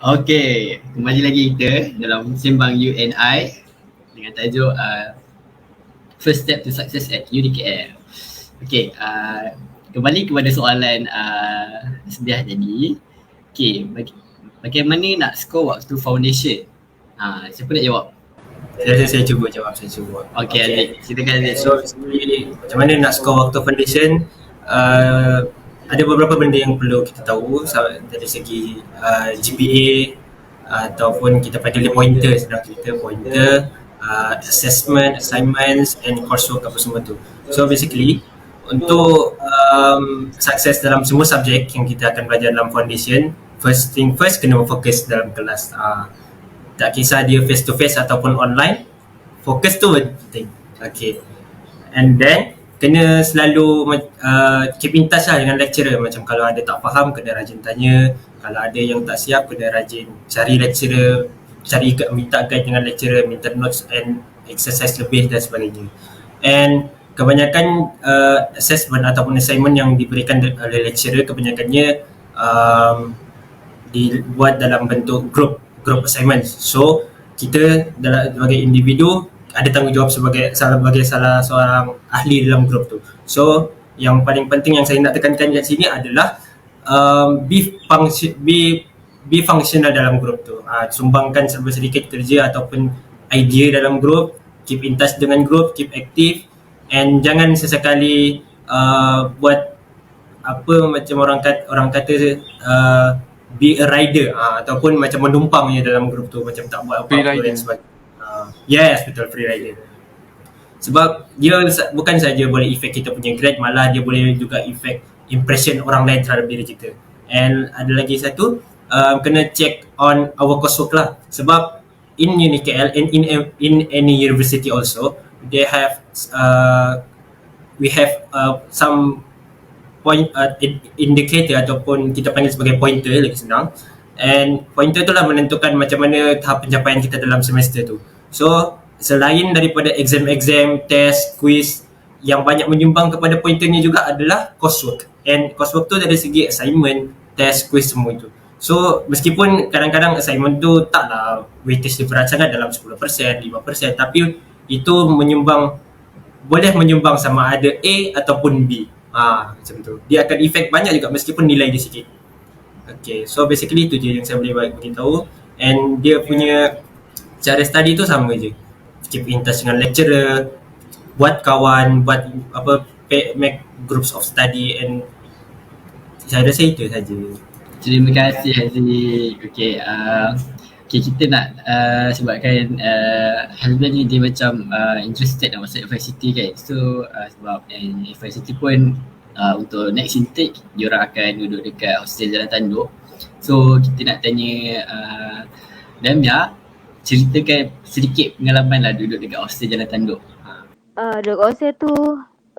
Okey, kembali lagi kita dalam Sembang UNI dengan tajuk First Step to Success at UniKL. Okey, kembali kepada soalan sedia tadi. Okey, bagaimana nak score waktu foundation? Siapa nak jawab? Saya cuba jawab. Okey, Aziz. Silakan Aziz. So macam mana nak score waktu foundation, ada beberapa benda yang perlu kita tahu dari segi GPA ataupun kita panggil pointer, sedang kita pointer, assessment, assignments and coursework apa semua tu. So basically untuk sukses dalam semua subjek yang kita akan belajar dalam foundation, first thing first kena fokus dalam kelas. Tak kisah dia face to face ataupun online, fokus tu penting. Okay. And then kena selalu keep in touch lah dengan lecturer. Macam kalau ada tak faham kena rajin tanya, kalau ada yang tak siap kena rajin cari lecturer, minta guide dengan lecturer, minta notes and exercise lebih dan sebagainya. And kebanyakan assessment ataupun assignment yang diberikan oleh lecturer kebanyakannya dibuat dalam bentuk group assignment. So kita sebagai individu ada tanggungjawab sebagai salah seorang ahli dalam grup tu. So yang paling penting yang saya nak tekankan kat sini adalah be functional dalam grup tu. Sumbangkan sedikit kerja ataupun idea dalam grup, keep in touch dengan grup, keep active, and jangan sesekali buat apa macam orang kata be a rider ataupun macam menumpang je dalam grup tu, macam tak buat apa-apa dan sebagainya. Yes, betul, free rider. Sebab dia bukan saja boleh efek kita punya grade, malah dia boleh juga efek impression orang lain terhadap diri kita. And ada lagi satu, kena check on our coursework lah. Sebab in UniKL and in any university also, they have we have some point indicator ataupun kita panggil sebagai pointer, lagi senang. And pointer tu lah menentukan macam mana tahap pencapaian kita dalam semester tu. So selain daripada exam, test, quiz, yang banyak menyumbang kepada pointernya juga adalah coursework. And coursework tu dari segi assignment, test, quiz semua itu. So meskipun kadang-kadang assignment tu taklah weightage dia berat sangat dalam 10%, 5%, tapi itu boleh menyumbang sama ada A ataupun B. Macam tu. Dia akan efek banyak juga meskipun nilai dia sikit. Okay, so basically itu je yang saya boleh beritahu. And dia punya cara study tu sama je. Keep in touch dengan lecturer, buat kawan, make groups of study, and saya rasa itu saja. Terima kasih Aziz. Okay, kita nak sebabkan Hazban ni dia macam interested nak masuk FICT kan. So sebab FICT pun untuk next intake diorang akan duduk dekat hostel Jalan Tanduk. So kita nak tanya Damia, ceritakan sedikit pengalaman lah duduk dekat hostel Jalan Tanduk. Duduk hostel tu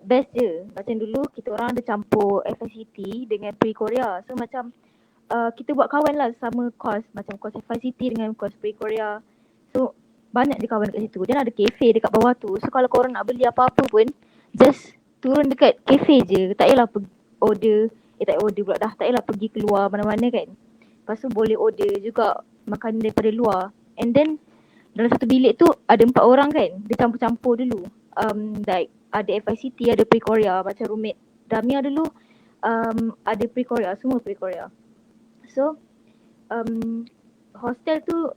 best je. Macam dulu kita orang ada campur FICT dengan pre-Korea. So macam kita buat kawan lah sama course, macam course FICT dengan course pre-Korea. So banyak je kawan dekat situ. Dan ada kafe dekat bawah tu. So kalau korang nak beli apa-apa pun, just turun dekat kafe je. Tak payahlah pergi order, tak payahlah pergi keluar mana-mana kan. Lepas tu boleh order juga makanan daripada luar. And then dalam satu bilik tu ada 4 orang kan. Dia campur-campur dulu. Like ada FICT, ada pre-Korea. Macam roommate Damia dulu ada pre-Korea, semua pre-Korea. So hostel tu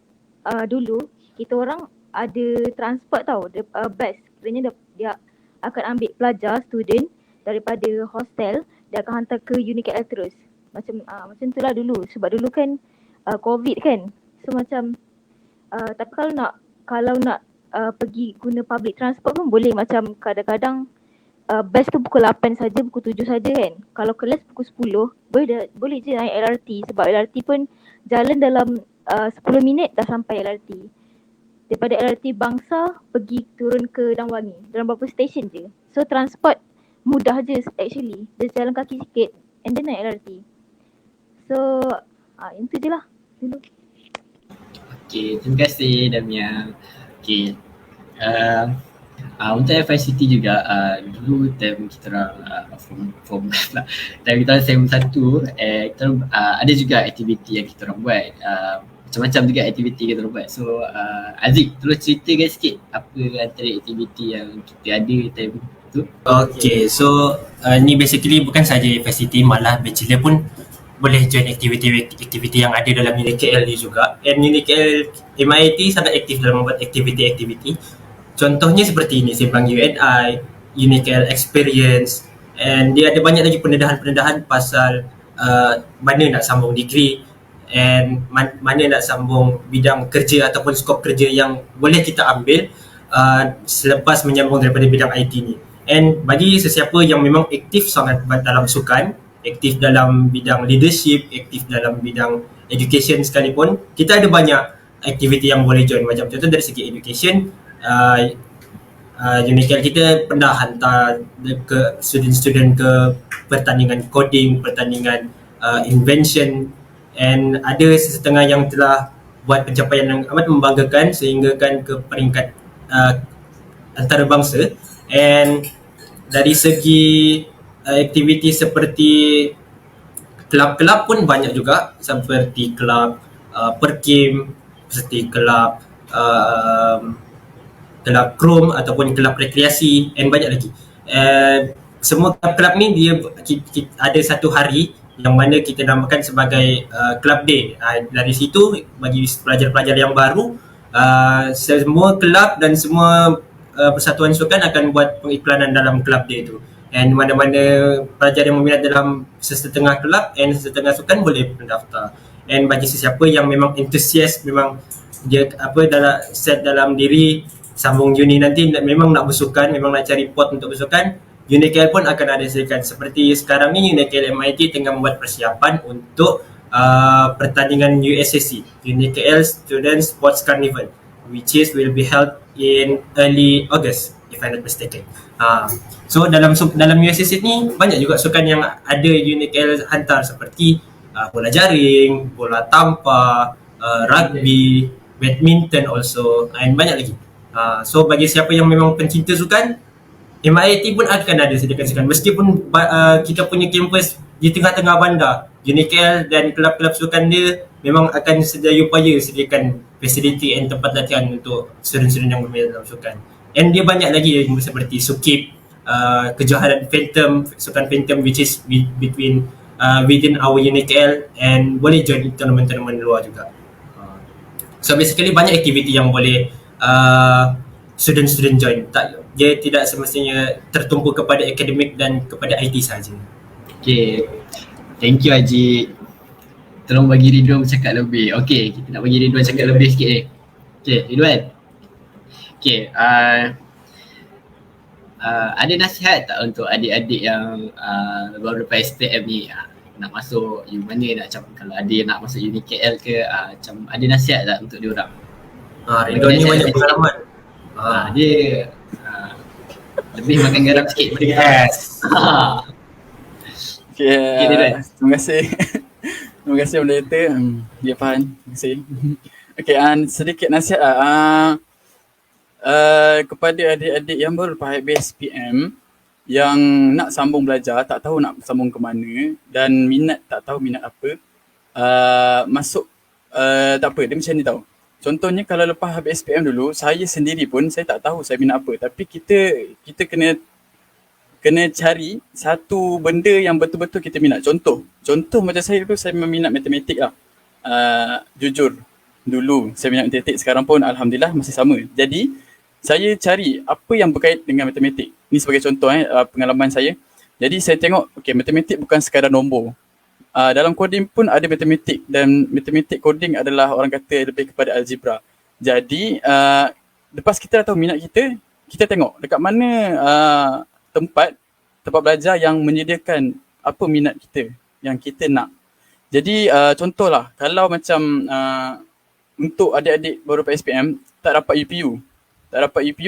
dulu kita orang ada transport tau, bus. Sebenarnya dia akan ambil pelajar, student daripada hostel, dia akan hantar ke UniKL terus. Macam tu lah dulu. Sebab dulu kan COVID kan. So macam tapi kalau nak pergi guna public transport pun boleh. Macam kadang-kadang bus tu pukul 8 saja, pukul 7 saja kan. Kalau kelas pukul 10 boleh je naik LRT. Sebab LRT pun jalan dalam 10 minit dah sampai LRT. Daripada LRT Bangsa pergi turun ke Damwangi dalam beberapa stesen je. So transport mudah je actually. Dia jalan kaki sikit and then naik LRT. So itu je lah dulu. Okay, terima kasih Damia. Okay, untuk FICT juga dulu time kita orang form lah. Time kita orang SEM 1 kita orang, ada juga aktiviti yang kita orang buat. macam-macam juga aktiviti kita buat. So Aziz, tolong ceritakan sikit apa antara aktiviti yang kita ada time tu. Okay, so ni basically bukan saja universiti, malah bachelor pun boleh join aktiviti yang ada dalam UniKL ni juga. And UniKL MIT sangat aktif dalam membuat aktiviti-aktiviti. Contohnya seperti ini, Sembang UNI, UniKL Experience, and dia ada banyak lagi pendedahan-pendedahan pasal mana nak sambung degree and mana nak sambung bidang kerja ataupun skop kerja yang boleh kita ambil selepas menyambung daripada bidang IT ni. And bagi sesiapa yang memang aktif sangat dalam sukan, aktif dalam bidang leadership, aktif dalam bidang education sekalipun, kita ada banyak aktiviti yang boleh join. Macam contoh dari segi education, UniKL kita pernah hantar ke student-student ke pertandingan coding, pertandingan invention, and ada setengah yang telah buat pencapaian yang amat membanggakan sehingga kan ke peringkat antarabangsa. And dari segi aktiviti seperti kelab-kelab pun banyak juga, seperti kelab Perkim, seperti kelab kelab krom ataupun kelab rekreasi, and banyak lagi. Semua kelab-kelab ni dia ada satu hari yang mana kita namakan sebagai Club Day. Dari situ bagi pelajar-pelajar yang baru, semua kelab dan semua persatuan sukan akan buat pengiklanan dalam Club Day tu. And mana-mana pelajar yang meminat dalam sesetengah kelab and sesetengah sukan boleh mendaftar. And bagi sesiapa yang memang antusias, memang dia dalam set dalam diri sambung uni nanti memang nak bersukan, memang nak cari pot untuk bersukan, UniKL pun akan ada sediakan. Seperti sekarang ni UniKL MIT tengah membuat persiapan untuk pertandingan USSC, UniKL Student Sports Carnival, which will be held in early August if I'm not mistaken. So dalam USSC ni banyak juga sukan yang ada UniKL hantar, seperti bola jaring, bola tampar, rugby, badminton also, and banyak lagi. So bagi siapa yang memang pencinta sukan, MIT pun akan ada sediakan sukan. Meskipun kita punya kampus di tengah-tengah bandar, UniKL dan kelab-kelab sukan dia memang akan sedaya upaya sediakan fasiliti and tempat latihan untuk student-student yang berminat dalam sukan. And dia banyak lagi seperti Sukip, kejohanan Phantom, sukan Phantom, which is between within our UniKL, and boleh join tournament-tournament luar juga. So basically banyak aktiviti yang boleh student-student join. Dia tidak semestinya tertumpu kepada akademik dan kepada IT sahaja. Okay, thank you Haji. Tolong bagi Ridwan bercakap lebih. Okay, kita nak bagi Ridwan cakap lebih sikit ni. Okay, Ridwan. Okay, ada nasihat tak untuk adik-adik yang baru lepas STM ni, nak masuk mana, nak macam kalau ada yang nak masuk UniKL ke, macam ada nasihat tak untuk diorang? Ridwan ni banyak pengalaman. Dia lebih makan garam sikit daripada kita. Yes. Okay, terima kasih. Terima kasih moderator. Ya, Fahan. Terima kasih. Okay, sedikit nasihat kepada adik-adik yang baru lepas habis SPM yang nak sambung belajar, tak tahu nak sambung ke mana dan tak tahu minat apa, masuk tak apa, dia macam ni tau. Contohnya kalau lepas habis SPM dulu, saya sendiri pun saya tak tahu saya minat apa, tapi kita kena cari satu benda yang betul-betul kita minat. Contoh macam saya dulu, saya minat matematik lah. Jujur, dulu saya minat matematik, sekarang pun alhamdulillah masih sama. Jadi saya cari apa yang berkait dengan matematik. Ni sebagai contoh pengalaman saya. Jadi saya tengok, okay, matematik bukan sekadar nombor. Dalam coding pun ada matematik, dan matematik coding adalah orang kata lebih kepada algebra. Jadi lepas kita dah tahu minat kita tengok dekat mana tempat belajar yang menyediakan apa minat kita, yang kita nak. Jadi contohlah, kalau macam untuk adik-adik baru PSPM tak dapat UPU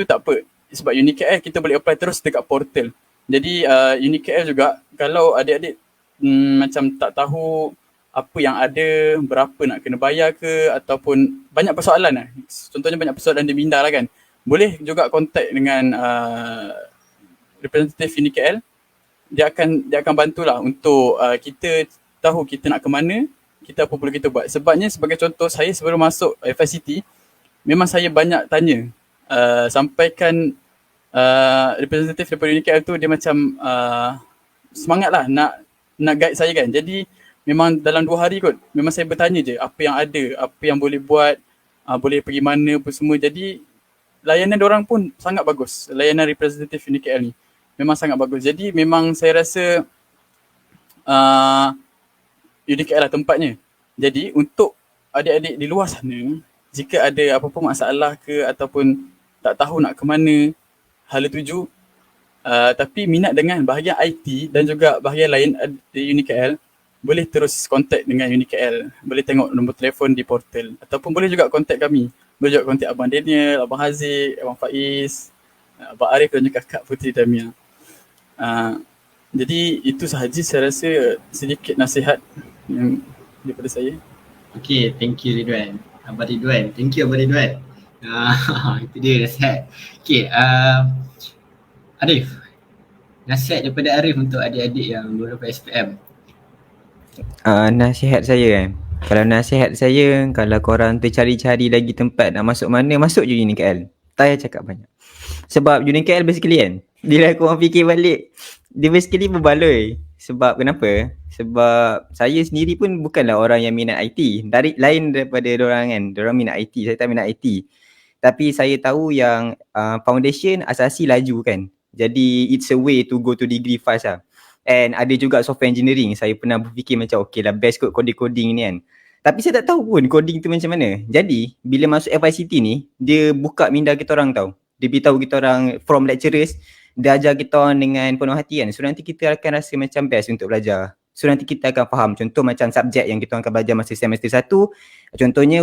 tak apa, sebab UniKL kita boleh apply terus dekat portal. Jadi UniKL juga, kalau adik-adik macam tak tahu apa yang ada, berapa nak kena bayar ke, ataupun banyak persoalan lah. Contohnya banyak persoalan di minda lah kan, boleh juga kontak dengan representative UniKL. Dia akan bantulah untuk kita tahu kita nak ke mana kita apa perlu kita buat. Sebabnya sebagai contoh, saya sebelum masuk FICT, memang saya banyak tanya, sampaikan representatif daripada UniKL tu dia macam semangat lah nak guide saya kan. Jadi memang dalam 2 hari kot, memang saya bertanya je apa yang ada, apa yang boleh buat, boleh pergi mana apa semua. Jadi layanan diorang pun sangat bagus, layanan representatif UniKL ni memang sangat bagus. Jadi memang saya rasa UniKL lah tempatnya. Jadi untuk adik-adik di luar sana, jika ada apa-apa masalah ke ataupun tak tahu nak ke mana, hala tuju, tapi minat dengan bahagian IT dan juga bahagian lain di UniKL, boleh terus kontak dengan UniKL. Boleh tengok nombor telefon di portal ataupun boleh juga kontak kami. Boleh juga kontak Abang Daniel, Abang Haziq, Abang Faiz, Abang Arif dan juga Kak Putri Damia. Jadi itu sahaja saya rasa sedikit nasihat yang daripada saya. Okay, thank you Ridwan. Abang Ridwan, thank you Abang Ridwan. Itu dia nasihat. Okay, Arif. Nasihat daripada Arif untuk adik-adik yang lulus SPM. Nasihat saya kan, kalau nasihat saya, kalau korang tercari-cari lagi tempat nak masuk mana, masuk je UniKL. Tak payah cakap banyak. Sebab UniKL basically kan, bila korang fikir balik, dia basically berbaloi. Sebab kenapa? Sebab saya sendiri pun bukanlah orang yang minat IT. Lain daripada diorang kan, diorang minat IT, saya tak minat IT. Tapi saya tahu yang foundation asasi laju kan. Jadi it's a way to go to degree fast lah. And ada juga software engineering. Saya pernah berfikir macam okay lah, best kot coding ni kan. Tapi saya tak tahu pun coding tu macam mana. Jadi bila masuk FICT ni, dia buka minda kita orang tau. Dia beritahu kita orang from lecturers, dia ajar kita orang dengan penuh hati kan. So nanti kita akan rasa macam best untuk belajar. So nanti kita akan faham. Contoh macam subjek yang kita orang akan belajar masa semester 1. Contohnya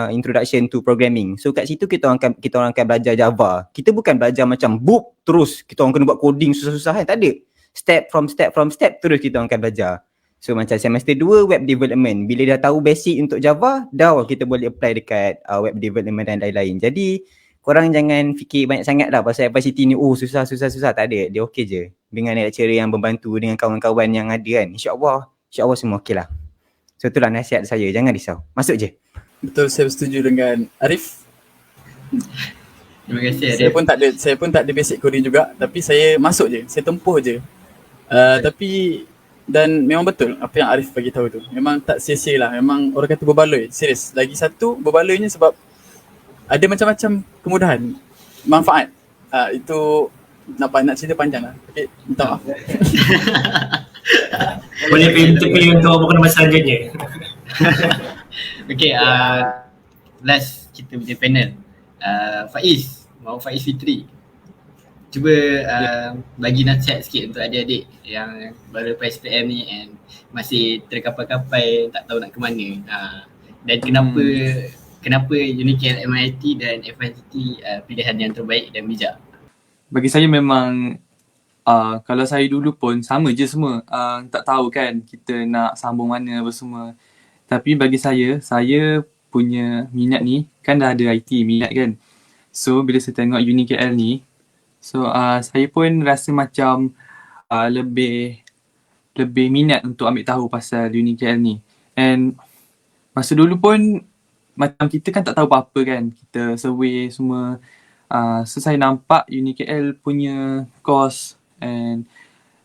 introduction to programming. So kat situ kita orang akan belajar Java. Kita bukan belajar macam boop terus kita orang kena buat coding susah-susah kan. Tak ada. Step from step terus kita orang akan belajar. So macam semester 2 web development. Bila dah tahu basic untuk Java, dah kita boleh apply dekat web development dan lain-lain. Jadi korang jangan fikir banyak sangat lah pasal FICT ni susah. Tak ada. Dia okey je. Dengan lecturer yang membantu, dengan kawan-kawan yang ada kan. InsyaAllah semua okey lah. So itulah nasihat saya. Jangan risau. Masuk je. Betul, saya setuju dengan Arif. Terima kasih Saya Arif. saya pun tak ada basic coding juga, tapi saya masuk je, saya tempuh je. Tapi dan memang betul apa yang Arif bagi tahu tu. Memang tak sia-sia lah. Memang orang kata berbaloi. Serius. Lagi satu berbaloinya sebab ada macam-macam kemudahan, manfaat. Itu nak cerita panjang lah. Okay, minta maaf. Boleh pergi untuk apa selanjutnya. Okay, last kita punya panel. Faiz Fitri. Cuba bagi nasihat sikit untuk adik-adik yang baru lepas SPM ni and masih terkapai-kapai tak tahu nak ke mana. Dan kenapa UniKL MIT dan FICT pilihan yang terbaik dan bijak? Bagi saya memang kalau saya dulu pun sama je semua. Tak tahu kan kita nak sambung mana apa semua. Tapi bagi saya punya minat ni kan dah ada IT minat kan. So bila saya tengok UniKL ni, so saya pun rasa macam lebih minat untuk ambil tahu pasal UniKL ni. And masa dulu pun macam kita kan tak tahu apa-apa kan. Kita survey semua. So saya nampak UniKL punya course and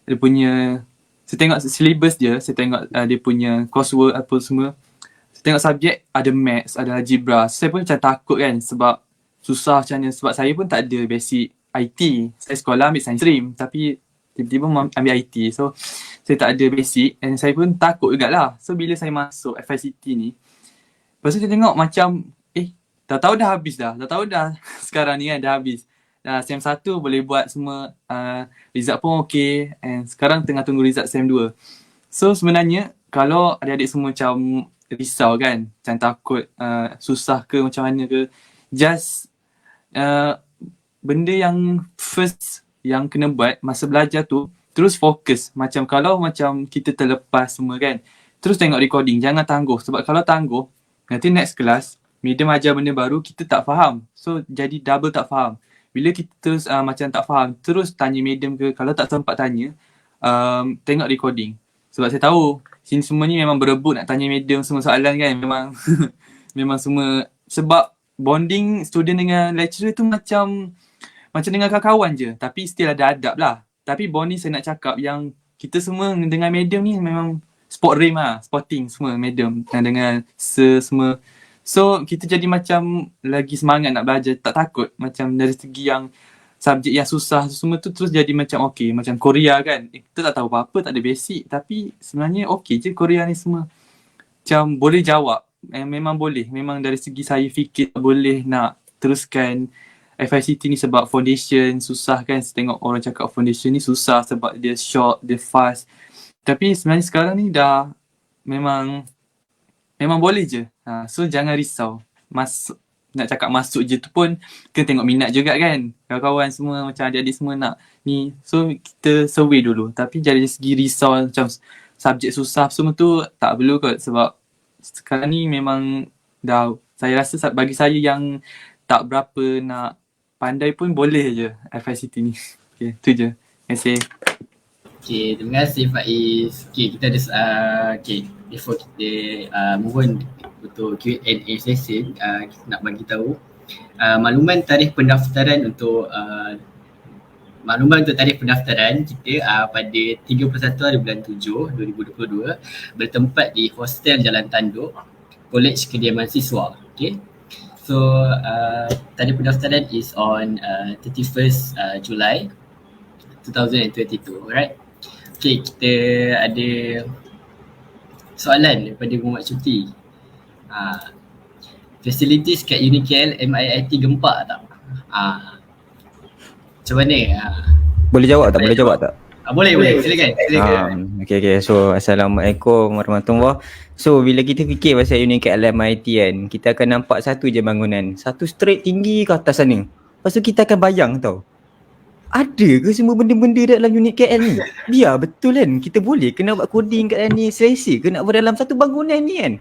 dia punya, saya tengok syllabus dia, saya tengok dia punya coursework apa semua. Saya tengok subjek ada maths, ada algebra. Saya pun macam takut kan sebab susah macam mana. Sebab saya pun tak ada basic IT. Saya sekolah ambil science stream tapi tiba-tiba ambil IT. So saya tak ada basic and saya pun takut jugalah. So bila saya masuk FICT ni, lepas tu saya tengok macam dah tahu dah habis dah. Dah tahu dah sekarang ni kan dah habis. Dah SEM 1 boleh buat semua. Result pun okay. And sekarang tengah tunggu result SEM 2. So sebenarnya kalau adik-adik semua macam risau kan. Macam takut susah ke macam mana ke. Just benda yang first yang kena buat masa belajar tu, terus fokus. Macam kalau macam kita terlepas semua kan. Terus tengok recording. Jangan tangguh. Sebab kalau tangguh, nanti next class, medium ajar benda baru, kita tak faham. So, jadi double tak faham. Bila kita terus macam tak faham, terus tanya medium ke, kalau tak sempat tanya, tengok recording. Sebab saya tahu sini semua ni memang berebut nak tanya medium semua soalan kan. Memang memang semua sebab bonding student dengan lecturer tu macam dengan kawan-kawan je. Tapi still ada adab lah. Tapi bonding saya nak cakap yang kita semua dengan medium ni memang sport rim lah. Sporting semua medium. Dan dengan semua. So kita jadi macam lagi semangat nak belajar. Tak takut. Macam dari segi yang subjek yang susah semua tu terus jadi macam okay. Macam Korea kan. Kita tak tahu apa-apa, tak ada basic. Tapi sebenarnya okay je Korea ni semua. Macam boleh jawab. Memang boleh. Memang dari segi saya fikir boleh nak teruskan FICT ni sebab foundation susah kan. Saya tengok orang cakap foundation ni susah sebab dia short, dia fast. Tapi sebenarnya sekarang ni dah memang boleh je. So jangan risau. Nak cakap masuk je tu pun kena tengok minat juga kan. Kawan-kawan semua macam adik-adik semua nak ni. So kita survey dulu. Tapi dari segi risau macam subjek susah semua tu tak perlu kot. Sebab sekarang ni memang dah, saya rasa bagi saya yang tak berapa nak pandai pun boleh je FICT ni. Okay, tu je. Terima kasih. Okay, terima kasih Faiz. Okay, kita ada before kita move on untuk Q&A session, kita nak bagi tahu makluman tarikh pendaftaran untuk tarikh pendaftaran kita pada 31 hari bulan 7 2022 bertempat di Hostel Jalan Tanduk, Kolej Kediaman Siswa. Okay. So tarikh pendaftaran is on 31st July 2022. Alright. Okay, kita ada soalan daripada Muhammad Syukri. Facilities kat UniKL MIIT gempak tak? Macam mana? Boleh jawab tak? Boleh. Silakan. Okay. So, Assalamualaikum warahmatullahi. So, bila kita fikir pasal UniKL MIT kan, kita akan nampak satu je bangunan. Satu straight tinggi ke atas sana. Lepas tu kita akan bayang tau. Ada ke semua benda-benda dalam UniKL ni? Biar betul kan? Kita boleh ke nak buat coding kat dalam ni? Selesa ke nak buat dalam satu bangunan ni kan?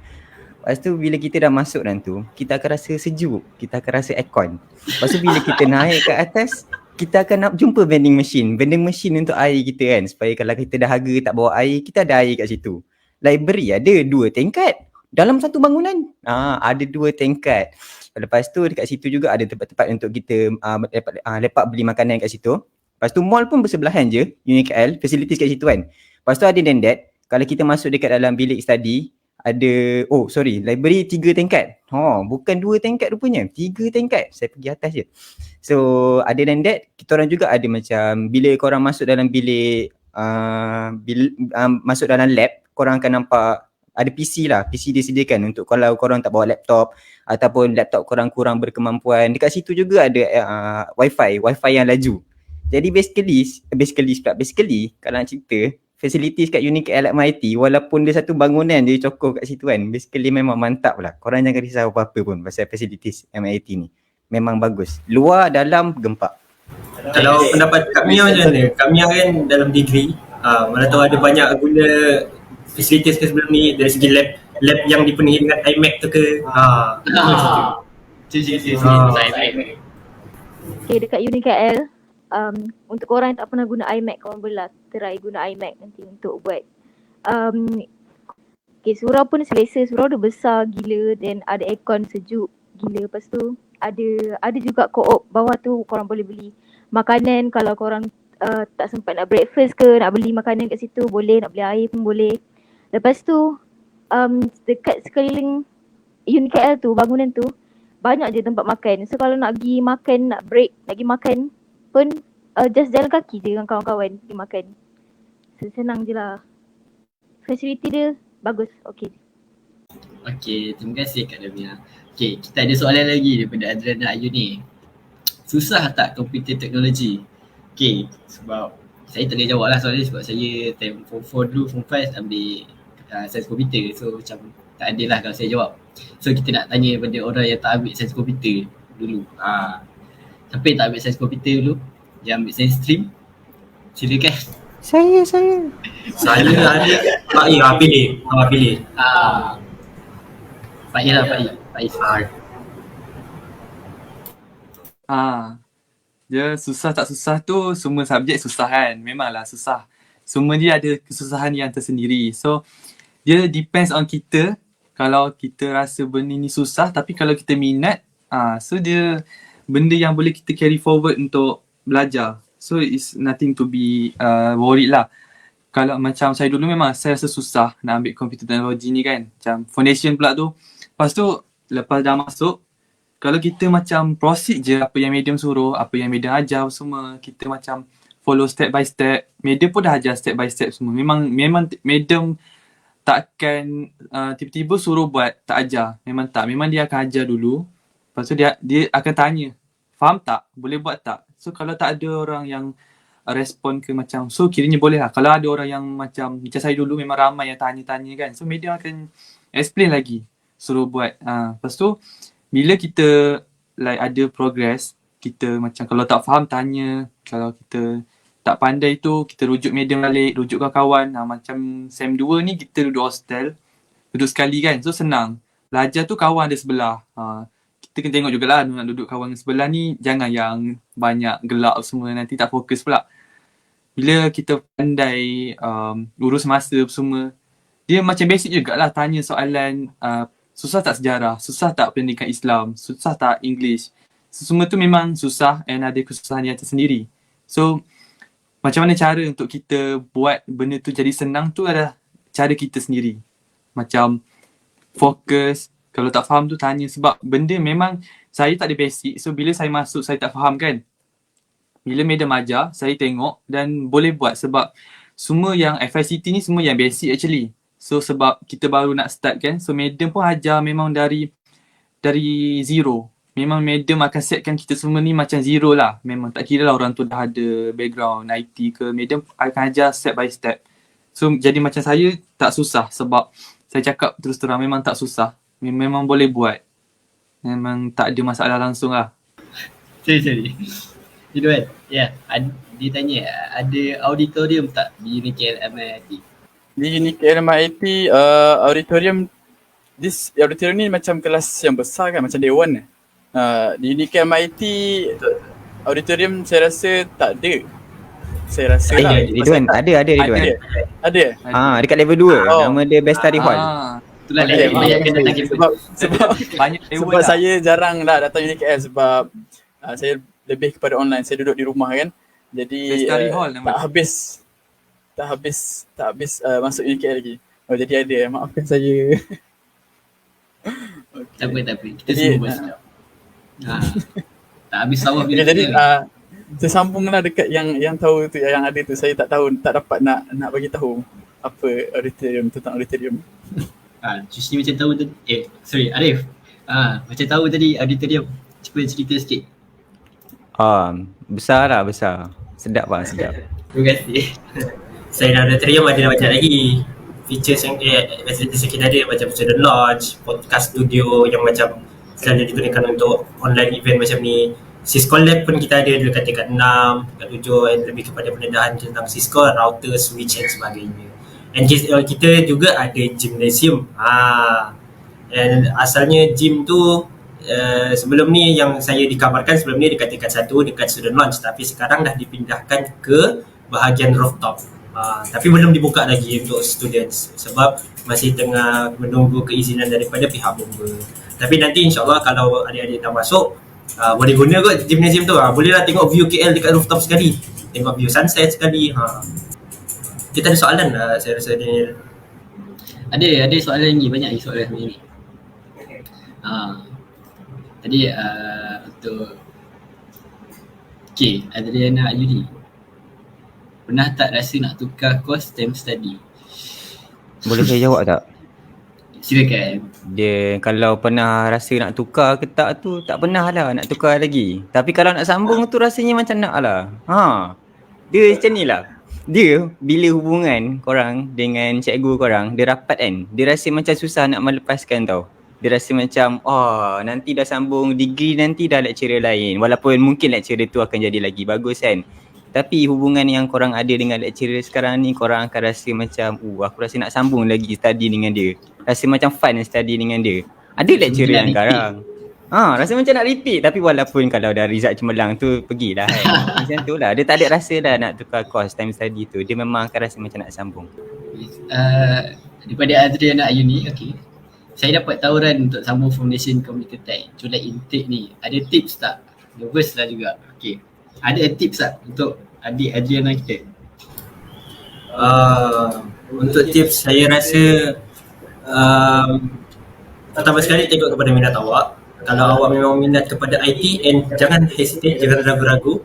Lepas tu bila kita dah masuk dalam tu, kita akan rasa sejuk. Kita akan rasa aircon. Lepas tu bila kita naik ke atas, kita akan nak jumpa vending machine untuk air kita kan, supaya kalau kita dah haga tak bawa air, kita ada air kat situ. Library ada 2 tingkat dalam satu bangunan. Ada 2 tingkat. Lepas tu dekat situ juga ada tempat-tempat untuk kita lepak beli makanan kat situ. Lepas tu mall pun bersebelahan je, UniKL, facilities kat situ kan. Lepas tu ada than that, kalau kita masuk dekat dalam bilik study, ada, library 3 tingkat. Bukan 2 tingkat rupanya, 3 tingkat. Saya pergi atas je. So, ada than that, kita orang juga ada macam, bila korang masuk dalam bilik, masuk dalam lab, korang akan nampak ada PC lah. PC disediakan untuk kalau korang tak bawa laptop ataupun laptop korang kurang berkemampuan. Dekat situ juga ada wifi yang laju. Jadi basically kalau nak cerita, facilities kat UniKL MIT walaupun dia satu bangunan je cokok kat situ kan, basically memang mantap lah. Korang jangan risau apa-apa pun pasal facilities MIT ni. Memang bagus. Luar, dalam, gempak. Kalau pendapat kami macam mana? Kami kan dalam degree, mana tahu ada banyak guna facilities ke sebelum ni dari segi lab yang dipenuhi dengan iMac tu ke. Okay, dekat UniKL, untuk korang yang tak pernah guna iMac, korang boleh try guna iMac nanti untuk buat. Okay, surau pun selesa, surau dia besar gila dan ada aircon sejuk gila. Lepas tu ada juga co-op bawah tu, korang boleh beli makanan kalau korang tak sempat nak breakfast ke, nak beli makanan kat situ boleh, nak beli air pun boleh. Lepas tu dekat sekeliling UniKL tu, bangunan tu banyak je tempat makan. So kalau nak pergi makan, nak break, nak pergi makan pun just jalan kaki je dengan kawan-kawan pergi makan. So, senang je lah. Facility dia bagus, okay. Okay, terima kasih Kak Damia. Okay, kita ada soalan lagi daripada Adriana Ayu ni. Susah tak komputer teknologi? Okay, sebab saya tak boleh jawab lah soalan ni sebab saya time form 4 dulu, form 5 ambil sains komputer. So macam tak adil lah kalau saya jawab. So kita nak tanya daripada orang yang tak ambil sains komputer dulu. Siapa yang tak ambil sains komputer dulu? Yang ambil sains stream? Silakan. Saya. Pilih. Faiz. Dia susah tak susah tu, semua subjek susah kan. Memanglah susah. semua dia ada kesusahan yang tersendiri. So dia depends on kita. Kalau kita rasa benda ni susah tapi kalau kita minat, so dia benda yang boleh kita carry forward untuk belajar. So it's nothing to be worried lah. Kalau macam saya dulu memang saya rasa susah nak ambil computer teknologi ni kan. Macam foundation pula tu. Lepas tu lepas dah masuk, kalau kita macam proceed je apa yang medium suruh, apa yang medium ajar semua, kita macam follow step by step. Medium pun dah ajar step by step semua. Memang medium takkan tiba-tiba suruh buat tak ajar. Memang tak. Memang dia akan ajar dulu. Lepas tu dia akan tanya, faham tak? Boleh buat tak? So kalau tak ada orang yang respon ke macam, so kiranya boleh lah. Kalau ada orang yang macam saya dulu memang ramai yang tanya-tanya kan. So medium akan explain lagi. Suruh buat. Lepas tu bila kita like ada progress, kita macam kalau tak faham tanya. Kalau kita tak pandai tu, kita rujuk medium balik, rujuk kawan-kawan. Macam SEM 2 ni kita duduk hostel, duduk sekali kan. So senang. Belajar tu kawan ada sebelah. Kita kena tengok jugalah nak duduk kawan sebelah ni. Jangan yang banyak gelak semua, nanti tak fokus pula. Bila kita pandai urus masa semua, dia macam basic jugalah tanya soalan. Susah tak sejarah? Susah tak pendidikan Islam? Susah tak English? Semua tu memang susah and ada kesusahan yang tersendiri. So macam mana cara untuk kita buat benda tu jadi senang tu adalah cara kita sendiri. Macam fokus, kalau tak faham tu tanya sebab benda memang saya tak ada basic. So bila saya masuk saya tak faham kan. Bila medium ajar, saya tengok dan boleh buat sebab semua yang FICT ni semua yang basic actually. So sebab kita baru nak start kan, so medium pun ajar memang dari zero. Memang medium akan setkan kita semua ni macam zero lah. Memang tak kira lah orang tu dah ada background IT ke, medium akan ajar step by step. So jadi macam saya tak susah sebab saya cakap terus terang memang tak susah. Memang boleh buat. Memang tak ada masalah langsung lah. Sorry. Ridwan, dia tanya ada auditorium tak di UniKL MIT? Di UniKL MIT auditorium ni macam kelas yang besar kan, macam Dewan kan. Di UniKL MIT auditorium saya rasa tak ada. Saya rasa lah. Ridwan, ada Ridwan. Ada? Dekat level 2. Nama dia Best Study Hall. Itulah Okay, yang kena tanya sebab banyak sebab saya jarang lah datang UniKL sebab saya lebih kepada online. Saya duduk di rumah kan. Jadi tak habis masuk UniKL lagi. Oh jadi ada. Maafkan saya. Okay. Tak apa. Kita semua buat sedap. Tak habis sawah bila jadi saya sambunglah dekat yang tahu tu, yang ada tu. Saya tak tahu, tak dapat nak bagi tahu apa auditorium, tentang auditorium. Cuci macam tahu tu. Arif. Macam tahu tadi auditorium. Cuba cerita sikit. Besar. Sedap. Terima kasih. Selain auditorium ada banyak lagi features yang facilities yang kita ada macam student lodge, podcast studio yang macam selalu digunakan untuk online event macam ni. Cisco Lab pun kita ada dekat tingkat 6, tingkat 7 and lebih kepada pendedahan tentang Cisco, router, switch dan sebagainya. And kita juga ada gymnasium. And asalnya gym tu sebelum ni yang saya dikabarkan sebelum ni dekat tingkat 1 dekat student lounge, tapi sekarang dah dipindahkan ke bahagian rooftop. Tapi belum dibuka lagi untuk students sebab masih tengah menunggu keizinan daripada pihak member. Tapi nanti insyaAllah kalau adik-adik dah masuk, boleh guna kot gymnasium tu. Bolehlah tengok view KL dekat rooftop sekali, tengok view sunset sekali. Kita ada soalan saya rasa Daniel. Ada soalan lagi, banyak lagi soalan macam ni. Tadi untuk Adriana Yudi, pernah tak rasa nak tukar course STEM study? Boleh saya jawab tak? Silakan. Dia kalau pernah rasa nak tukar ke tak tu, tak pernah lah nak tukar lagi. Tapi kalau nak sambung tu rasanya macam nak lah. Dia macam ni lah. Dia bila hubungan korang dengan cikgu korang, dia rapat kan, dia rasa macam susah nak melepaskan tau. Dia rasa macam nanti dah sambung degree, nanti dah lecturer lain. Walaupun mungkin lecturer tu akan jadi lagi bagus kan. Tapi hubungan yang korang ada dengan lecturer sekarang ni, korang akan rasa macam aku rasa nak sambung lagi study dengan dia. Rasa macam fun study dengan dia. Ada lecturer yang garang. Rasa macam nak repeat, tapi walaupun kalau dah result cemerlang tu pergilah kan. Macam tu lah. Dia tak ada rasa dah nak tukar course time study tu. Dia memang akan rasa macam nak sambung. Daripada Adriana Ayuni, okay. Saya dapat tawaran untuk sambung Foundation Computer Tech. July intake ni. Ada tips tak? Nervous lah juga. Okay. Ada tips tak untuk adik Adriana kita? Untuk tips saya rasa pertama sekali tengok kepada minat awak. Kalau awak memang minat kepada IT, and jangan hesitate, jangan ragu-ragu,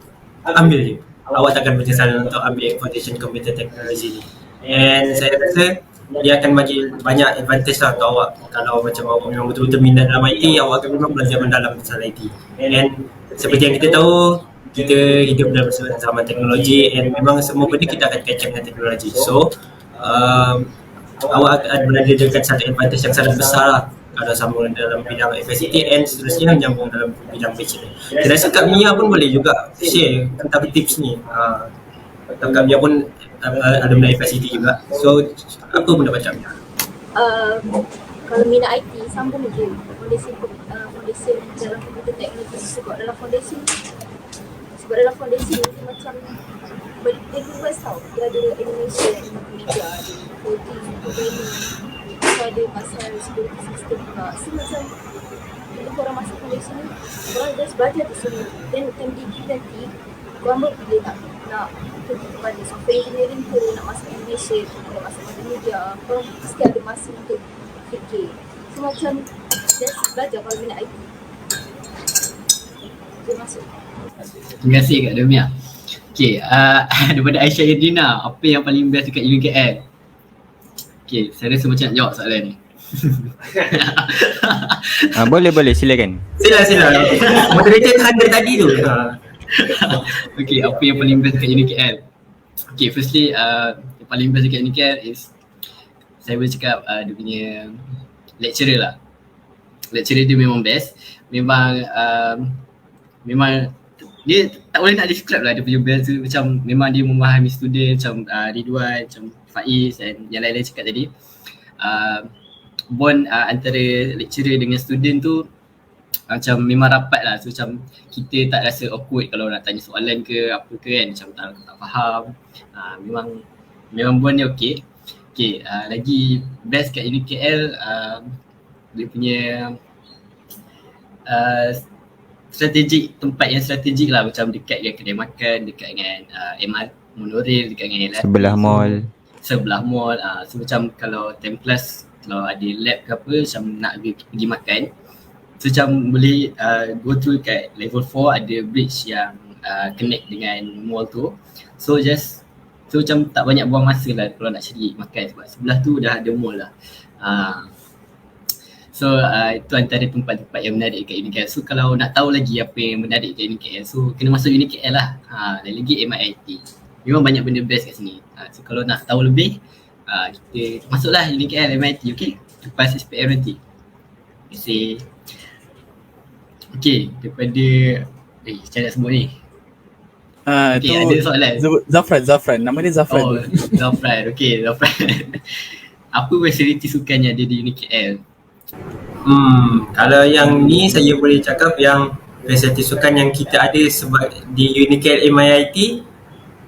ambil je. Awak takkan menyesal untuk ambil Foundation Computer Technology ni. And saya rasa dia akan bagi banyak advantage lah untuk awak. Kalau macam awak memang betul-betul minat dalam IT, awak akan memang belajar mendalam pasal IT. And seperti yang kita tahu, kita hidup dalam zaman teknologi, and memang semua benda kita akan catch up dengan teknologi. So awak akan berada dekat satu advantage yang sangat besar lah kalau sambung dalam bidang FSCT and seterusnya menyambung dalam bidang bachelor. Saya rasa Kak Mia pun boleh juga share tentang tips ni. Kak Mia pun alumni FSCT juga. So apa pendapat Kak Mia? Kalau minat IT, sambung je foundation dalam komputer teknologi. Sebab dalam foundation ni macam berbagai tau. Dia ada animation, media, ada coding, programming, ada pasal security system juga. So macam bila korang masuk foundation ni, korang just belajar tu semua. Then time degree nanti, korang boleh tak nak pergi kepada software engineering ke, nak masuk animation, nak masuk media, korang mesti ada masa untuk fikir. So macam just belajar kalau minat IT. Dia masuk. Terima kasih Kak Damia. Okay, daripada Aisyah Yadina, apa yang paling best dekat UKL? Okay, saya rasa macam nak jawab soalan ni. Boleh silakan. Sila. Moderator handle tadi tu. Okay, apa yang paling best dekat UKL? Okay, firstly, yang paling best dekat UKL is saya boleh cakap dia punya lecturer lah. Lecturer dia memang best. Memang dia tak boleh nak describe lah dia punya best tu. Macam memang dia memahami student macam Ridwan, macam Faiz dan yang lain-lain cakap tadi. Bond antara lecturer dengan student tu macam memang rapat lah. So macam kita tak rasa awkward kalau nak tanya soalan ke apa ke kan. Macam tak faham. Memang bond dia okey. Okay, lagi best kat UniKL dia punya strategik, tempat yang strategik lah, macam dekat dengan kedai makan, dekat dengan MRT, monorail, dekat dengan LRT, sebelah mall. So macam kalau time class, kalau ada lab ke apa, macam nak pergi makan, so macam boleh go through kat level 4 ada bridge yang connect dengan mall tu. So macam tak banyak buang masa lah kalau nak cari makan sebab sebelah tu dah ada mall lah. So itu antara tempat-tempat yang menarik kat UniKL. So kalau nak tahu lagi apa yang menarik kat UniKL, so kena masuk UniKL lah. Dan lagi MIT. Memang banyak benda best kat sini. So kalau nak tahu lebih, kita masuklah UniKL, MIT, okay? Lepas SPM nanti. Terima kasih. Okay, daripada macam nak sebut ni. Okay, ada soalan. Zafran. Nama dia Zafran. Oh, Zafran. Okay, Zafran. Apa fasiliti sukan yang ada di UniKL? Kalau yang ni saya boleh cakap yang fasiliti sukan yang kita ada sebab di UniKL MIT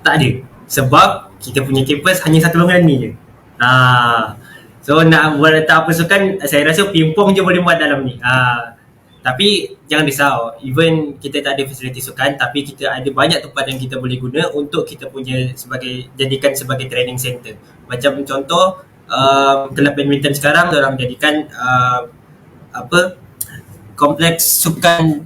tak ada. Sebab kita punya kampus hanya satu bangunan ni je. So nak buat letak apa sukan, saya rasa pingpong je boleh buat dalam ni. Tapi jangan risau, even kita tak ada fasiliti sukan, tapi kita ada banyak tempat yang kita boleh guna untuk kita punya jadikan sebagai training center. Macam contoh kelab badminton sekarang orang jadikan kompleks sukan,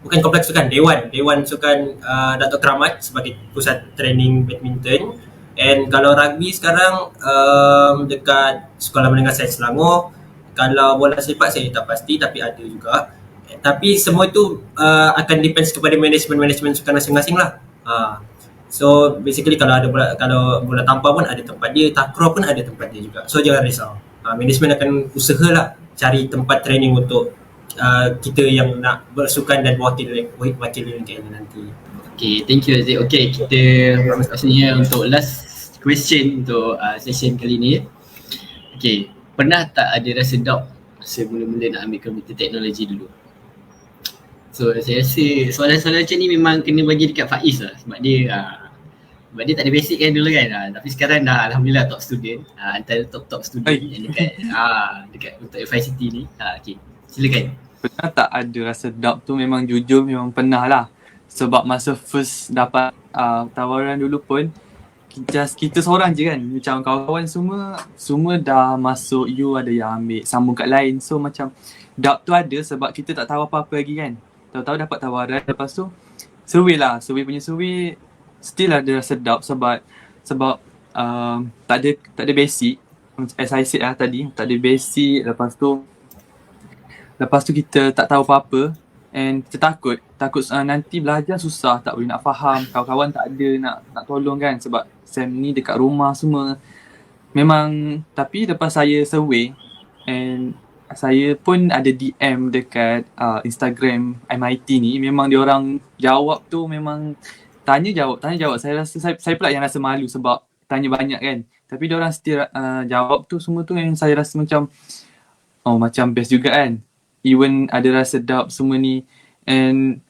bukan kompleks sukan, Dewan Sukan Dato' Keramat sebagai pusat training badminton. And kalau rugby sekarang dekat Sekolah Menengah Sains Selangor. Kalau bola sepak saya tak pasti, tapi ada juga. Tapi semua itu akan depends kepada manajemen sukan masing-masing lah. So basically kalau bola tampar pun ada tempat dia, takraw pun ada tempat dia juga. So jangan risau. Manajemen akan usahalah cari tempat training untuk kita yang nak bersukan dan wakil UniKL nanti. Okay, thank you Aziz. Okay, kita rasanya untuk last question untuk session kali ni. Okay, pernah tak ada rasa doubt masa mula-mula nak ambil komputer teknologi dulu. So saya rasa soalan-soalan macam ni memang kena bagi dekat Faiz lah, sebab dia tak ada basic kan dulu kan. Tapi sekarang dah alhamdulillah top student, antara top student yang dekat untuk FICT ni. Okay, silakan. Pernah tak ada rasa doubt tu? Memang jujur, memang pernah lah. Sebab masa first dapat tawaran dulu pun, kita seorang je kan. Macam kawan-kawan semua dah masuk, you ada yang ambil sambung kat lain. So macam doubt tu ada sebab kita tak tahu apa-apa lagi kan. Tahu-tahu dapat tawaran, lepas tu survey punya survey still ada rasa doubt sebab tak ada basic. As I said lah tadi, tak ada basic. Lepas tu kita tak tahu apa-apa and kita takut nanti belajar susah, tak boleh nak faham, kawan-kawan tak ada nak tolong kan, sebab SEM ni dekat rumah semua. Memang, tapi lepas saya survey and saya pun ada DM dekat Instagram MIT ni, memang diorang jawab tu memang tanya jawab. Saya rasa saya pula yang rasa malu sebab tanya banyak kan. Tapi diorang still jawab tu semua tu yang saya rasa macam macam best juga kan. Even ada rasa doubt semua ni and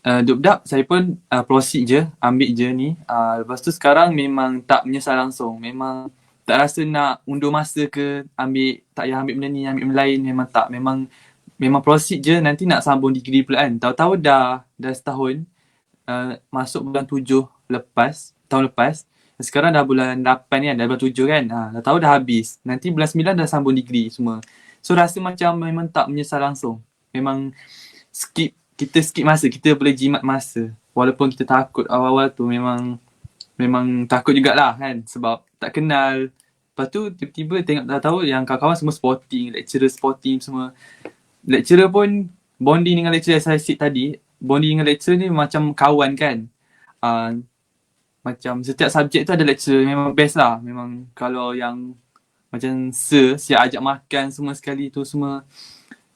duk-dap saya pun proceed je, ambil je ni. Lepas tu sekarang memang tak menyesal langsung. Memang tak rasa nak undur masa ke, tak payah ambil benda ni, ambil benda lain. Memang tak, memang proceed je. Nanti nak sambung degree pula kan. Tahu-tahu dah setahun, masuk bulan 7 tahun lepas. Sekarang dah bulan 8 kan, dah bulan 7 kan. Dah tahu dah habis. Nanti bulan 9 dah sambung degree semua. So rasa macam memang tak menyesal langsung. Memang kita skip masa, kita boleh jimat masa. Walaupun kita takut awal-awal tu, memang takut jugalah kan, sebab tak kenal. Lepas tu tiba-tiba tengok, dah tahu yang kawan-kawan semua sporting, lecturer sporting semua. Lecturer pun bonding dengan lecturer saya sit tadi, bonding dengan lecturer ni macam kawan kan. Macam setiap subjek tu ada lecturer, memang best lah. Memang kalau yang macam siap ajak makan semua sekali tu, semua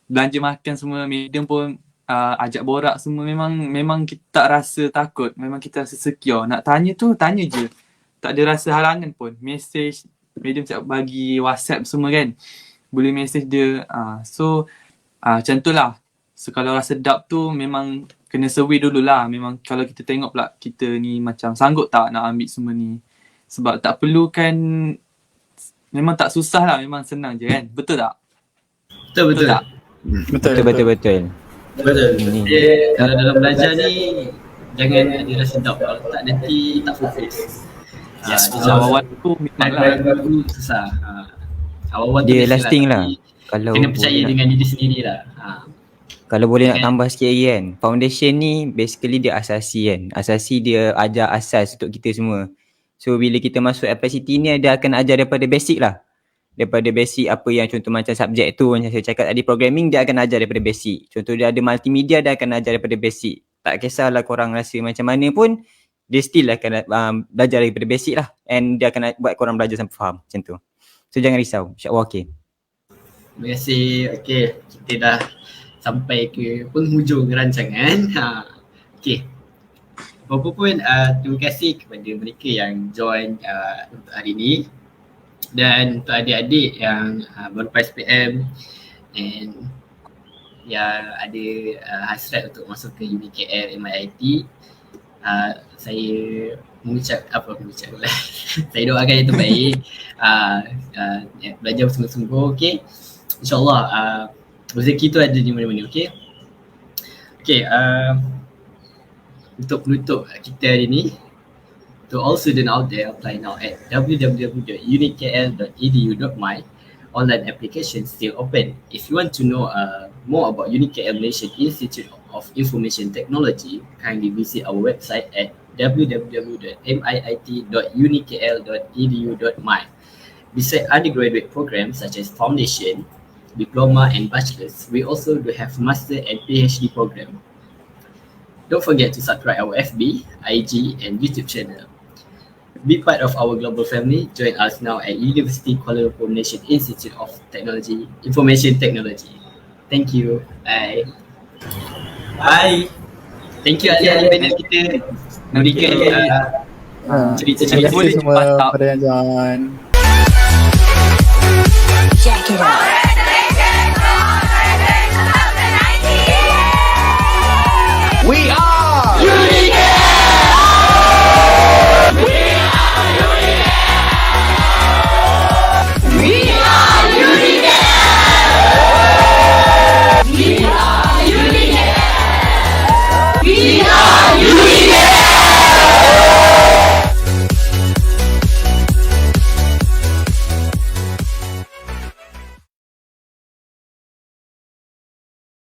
belanja makan semua, medium pun ajak borak semua. Memang kita tak rasa takut, memang kita rasa secure. Nak tanya tu, tanya je. Tak ada rasa halangan pun. Message, medium cakap bagi WhatsApp semua kan. Boleh message dia. So, macam tu lah. So, kalau rasa doubt tu memang kena survey dulu lah. Memang kalau kita tengok pula kita ni macam sanggup tak nak ambil semua ni. Sebab tak perlukan, memang tak susah lah. Memang senang je kan. Betul tak? Betul tak? Betul. Kalau dalam belajar ni jangan ada rasa doubt. Kalau tak nanti tak fokus. Awal-awal tu memang baru susah. Awal-awal dia tu lasting lah. Kalau kena percaya dengan diri sendiri lah. Kalau boleh nak tambah sikit lagi kan, foundation ni basically dia asasi kan. Asasi dia ajar asas untuk kita semua. So bila kita masuk FICT ni, dia akan ajar daripada basic lah. Daripada basic apa yang contoh macam subjek tu, macam saya cakap tadi programming, dia akan ajar daripada basic. Contoh dia ada multimedia, dia akan ajar daripada basic. Tak kisahlah korang rasa macam mana pun, dia still akan belajar daripada basic lah. And dia akan buat korang belajar sampai faham macam tu. So jangan risau, insyaAllah okay. Terima kasih. Okay, kita dah sampai ke penghujung rancangan. Okay. Apa pun terima kasih kepada mereka yang join untuk hari ini. Dan untuk adik-adik yang baru PAS-PM and yang ada hasrat untuk masuk ke UniKL MIIT, saya mengucap saya doakan yang terbaik. Belajar bersungguh-sungguh, okay. InsyaAllah rezeki tu ada di mana-mana, okay. Okay, untuk penutup kita hari ni, to all students out there, apply now at www.unikl.edu.my. Online application still open. If you want to know more about UniKL Malaysian Institute of Information Technology, kindly visit our website at www.mit.unikl.edu.my. Besides undergraduate programs such as Foundation, Diploma and Bachelor's, we also do have Master and PhD program. Don't forget to subscribe our FB, IG and YouTube channel. Be part of our global family. Join us now at University Kuala Lumpur Malaysian Institute of Technology, Information Technology. Thank you. Bye. Bye. Thank you ahli-ahli panel kita. Memberikan cerita-cerita. Terima kasih semua pada yang join. Check it out. We are